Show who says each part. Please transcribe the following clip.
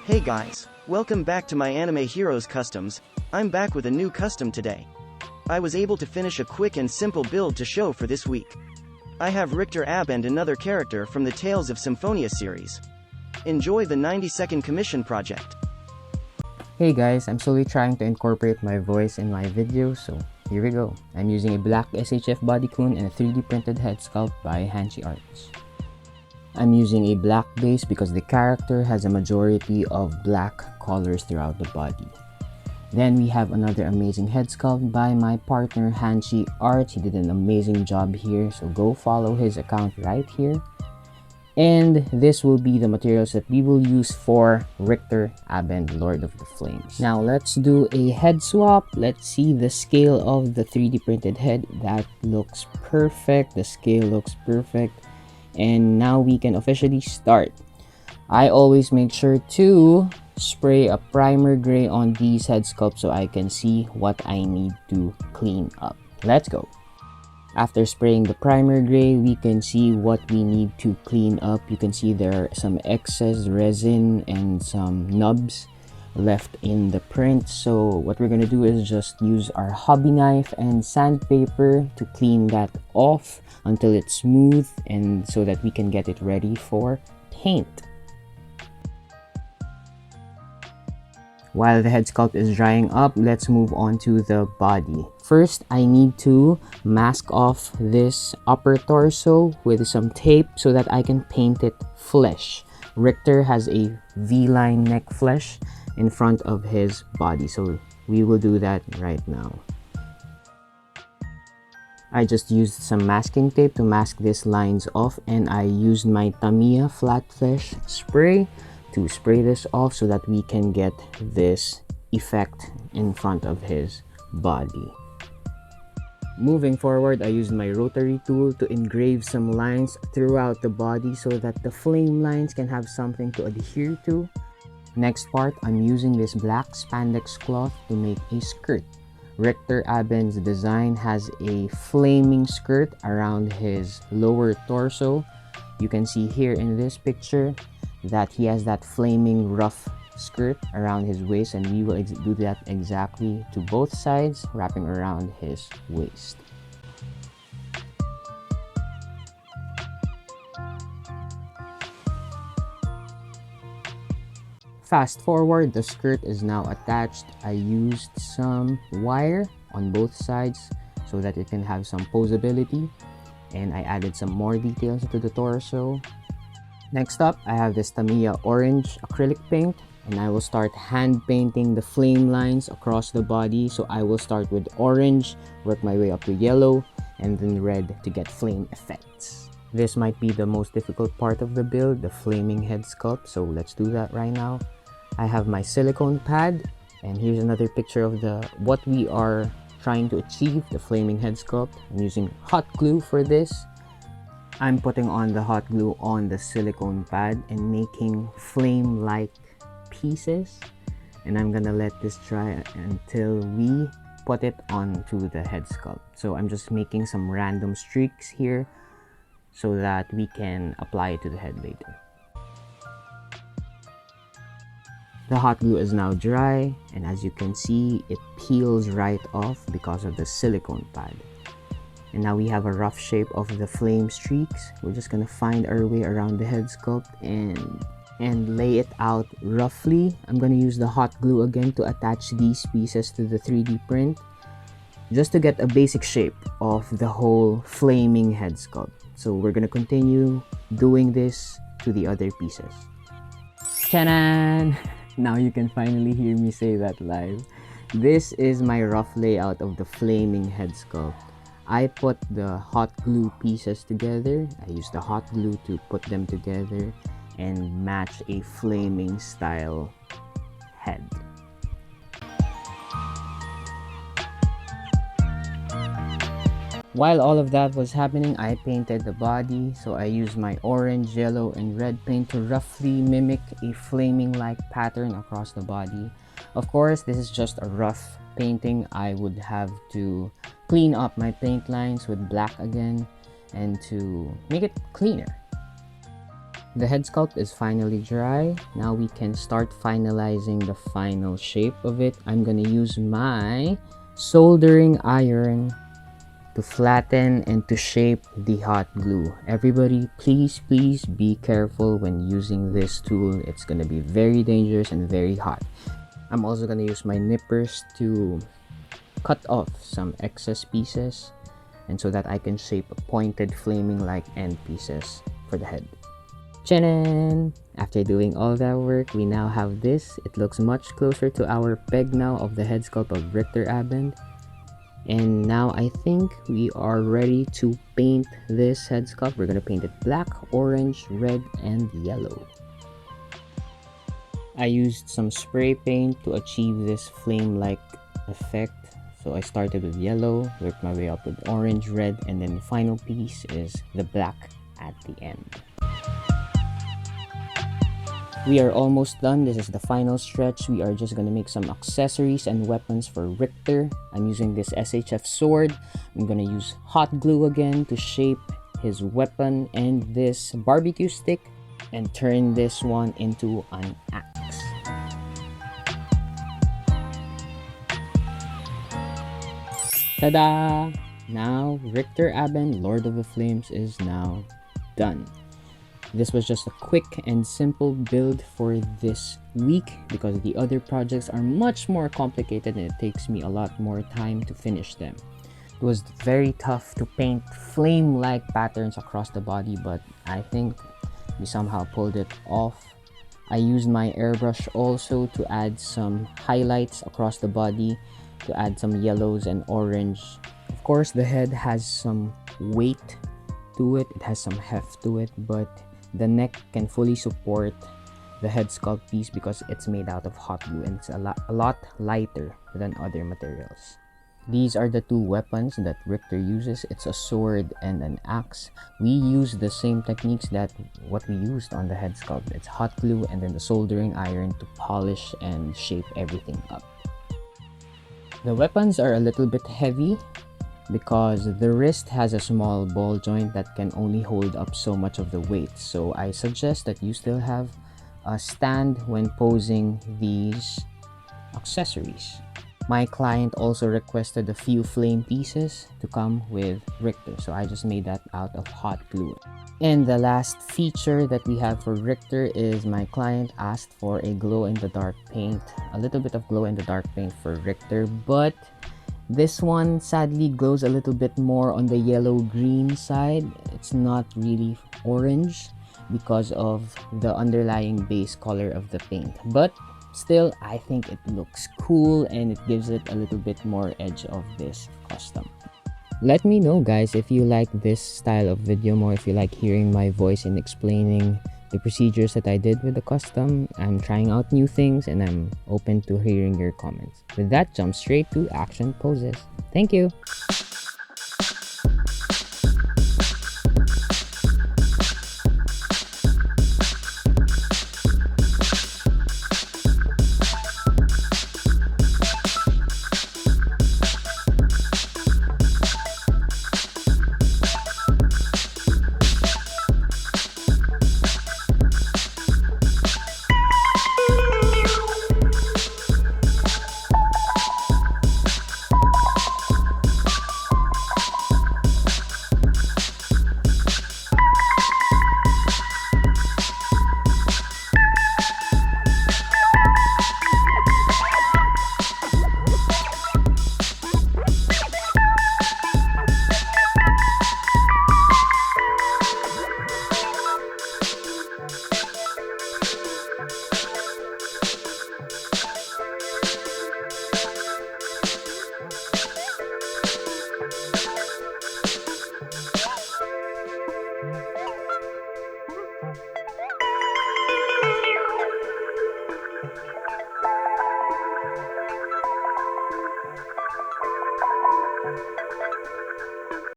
Speaker 1: Hey guys, welcome back to my Anime Heroes Customs. I'm back with a new custom today. I was able to finish a quick and simple build to show for this week. I have Richter Abend, another character from the Tales of Symphonia series. Enjoy the 90-second commission project.
Speaker 2: Hey guys, I'm slowly trying to incorporate my voice in my video, so here we go. I'm using a black SHF bodycoon and a 3D printed head sculpt by Hanshi Arts. I'm using a black base because the character has a majority of black colors throughout the body. Then we have another amazing head sculpt by my partner Hanshi Arts. He did an amazing job here, so go follow his account right here. And this will be the materials that we will use for Richter Abend, Lord of the Flames. Now let's do a head swap. Let's see the scale of the 3D printed head. That looks perfect. The scale looks perfect. And now we can officially start. I always make sure to spray a primer gray on these head sculpts so I can see what I need to clean up. Let's go. After spraying the primer gray, we can see what we need to clean up. You can see there are some excess resin and some nubs left in the print. So what we're going to do is just use our hobby knife and sandpaper to clean that off until it's smooth and so that we can get it ready for paint. While the head sculpt is drying up, let's move on to the body. First, I need to mask off this upper torso with some tape so that I can paint it flesh. Richter has a V-line neck flesh in front of his body, so we will do that right now. I just used some masking tape to mask these lines off, and I used my Tamiya flat flesh spray to spray this off so that we can get this effect in front of his body. Moving forward, I used my rotary tool to engrave some lines throughout the body so that the flame lines can have something to adhere to. Next part, I'm using this black spandex cloth to make a skirt. Richter Abend's design has a flaming skirt around his lower torso. You can see here in this picture that he has that flaming rough skirt around his waist, and we will do that exactly to both sides, wrapping around his waist. Fast forward, the skirt is now attached. I used some wire on both sides so that it can have some posability, and I added some more details to the torso. Next up, I have this Tamiya orange acrylic paint, and I will start hand painting the flame lines across the body. So I will start with orange, work my way up to yellow, and then red to get flame effects. This might be the most difficult part of the build, the flaming head sculpt, so let's do that right now. I have my silicone pad, and here's another picture of what we are trying to achieve, the flaming head sculpt. I'm using hot glue for this. I'm putting on the hot glue on the silicone pad and making flame-like pieces, and I'm gonna let this dry until we put it onto the head sculpt. So I'm just making some random streaks here so that we can apply it to the head later. The hot glue is now dry, and as you can see, it peels right off because of the silicone pad. And now we have a rough shape of the flame streaks. We're just gonna find our way around the head sculpt and lay it out roughly. I'm gonna use the hot glue again to attach these pieces to the 3D print, just to get a basic shape of the whole flaming head sculpt. So we're gonna continue doing this to the other pieces. Ta-da! Now you can finally hear me say that live. This is my rough layout of the flaming head sculpt. I put the hot glue pieces together. I used the hot glue to put them together and match a flaming style head. While all of that was happening, I painted the body. So I used my orange, yellow, and red paint to roughly mimic a flaming-like pattern across the body. Of course, this is just a rough painting. I would have to clean up my paint lines with black again and to make it cleaner. The head sculpt is finally dry. Now we can start finalizing the final shape of it. I'm gonna use my soldering iron to flatten and to shape the hot glue. Everybody, please be careful when using this tool. It's gonna be very dangerous and very hot. I'm also gonna use my nippers to cut off some excess pieces, and so that I can shape pointed flaming like end pieces for the head. Chanan! After doing all that work, we now have this. It looks much closer to our peg now of the head sculpt of Richter Abend. And now I think we are ready to paint this head sculpt. We're gonna paint it black, orange, red, and yellow. I used some spray paint to achieve this flame-like effect. So I started with yellow, worked my way up with orange, red, and then the final piece is the black at the end. We are almost done. This is the final stretch. We are just going to make some accessories and weapons for Richter. I'm using this SHF sword. I'm going to use hot glue again to shape his weapon, and this barbecue stick, and turn this one into an axe. Ta-da! Now Richter Abend, Lord of the Flames, is now done. This was just a quick and simple build for this week because the other projects are much more complicated and it takes me a lot more time to finish them. It was very tough to paint flame-like patterns across the body, but I think we somehow pulled it off. I used my airbrush also to add some highlights across the body, to add some yellows and orange. Of course, the head has some weight to it, it has some heft to it, but the neck can fully support the head sculpt piece because it's made out of hot glue and it's a lot lighter than other materials. These are the two weapons that Richter uses. It's a sword and an axe. We use the same techniques that what we used on the head sculpt. It's hot glue and then the soldering iron to polish and shape everything up. The weapons are a little bit heavy because the wrist has a small ball joint that can only hold up so much of the weight. So I suggest that you still have a stand when posing these accessories. My client also requested a few flame pieces to come with Richter, so I just made that out of hot glue. And the last feature that we have for Richter is my client asked for a glow-in-the-dark paint, a little bit of glow-in-the-dark paint for Richter, but this one sadly glows a little bit more on the yellow-green side. It's not really orange because of the underlying base color of the paint, but still I think it looks cool and it gives it a little bit more edge of this custom. Let me know guys if you like this style of video more, if you like hearing my voice and explaining the procedures that I did with the custom. I'm trying out new things and I'm open to hearing your comments. With that, jump straight to action poses. Thank you!